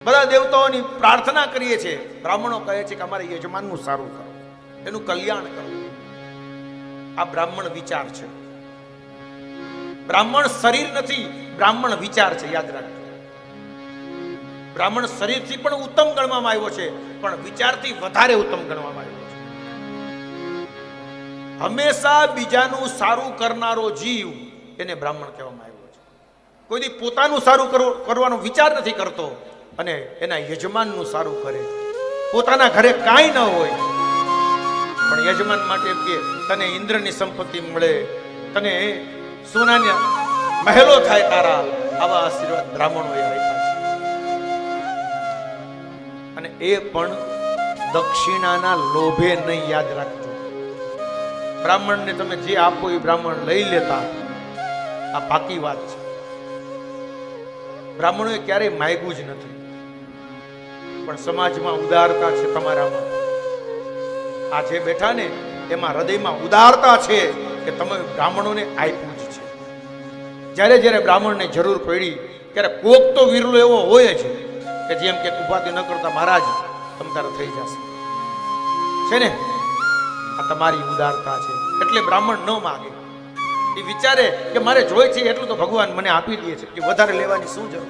બધા દેવતાઓની પ્રાર્થના કરીએ છીએ, બ્રાહ્મણો કહે છે કે અમારે યજમાનનું સારું કરો, એનું કલ્યાણ કરો. આ બ્રાહ્મણ વિચાર છે. બ્રાહ્મણ શરીર નથી, બ્રાહ્મણ વિચાર છે. યાદ રાખજો, બ્રાહ્મણ શરીરથી પણ ઉત્તમ ગણવામાં આવ્યો છે, પણ વિચારથી વધારે ઉત્તમ ગણવામાં આવ્યો છે. હંમેશા બીજાનું સારું કરનારો જીવ એને બ્રાહ્મણ કહેવામાં આવ્યો છે. કોઈ દી પોતાનું સારું કરવાનો વિચાર નથી કરતો અને એના યજમાનનું સારું કરે. પોતાના ઘરે કાંઈ ન હોય પણ યજમાન માટે એમ કે તને ઇન્દ્રની સંપત્તિ મળે, તને સોનાના મહેલો થાય તારા, આવા આશીર્વાદ બ્રાહ્મણોએ આપ્યા છે. અને એ પણ દક્ષિણાના લોભે નહીં. યાદ રાખજો, બ્રાહ્મણને તમે જે આપો એ બ્રાહ્મણ લઈ લેતા, આ પાકી વાત છે. બ્રાહ્મણોએ ક્યારેય માગ્યું જ નથી, પણ સમાજમાં ઉદારતા છે તમારામાં. આ જે બેઠા ને એમાં હૃદયમાં ઉદારતા છે કે તમે બ્રાહ્મણોને આપ્યું જ છે. જ્યારે જ્યારે બ્રાહ્મણને જરૂર પડી ત્યારે કોક તો વિરલો એવો હોય જ કે જેમ કે ઉપાધિ ન કરતા મહારાજ તમતારે થઈ જશે છે ને. આ તમારી ઉદારતા છે. એટલે બ્રાહ્મણ ન માગે, એ વિચારે કે મારે જોઈએ છે એટલું તો ભગવાન મને આપી દે છે, કે વધારે લેવાની શું જરૂર.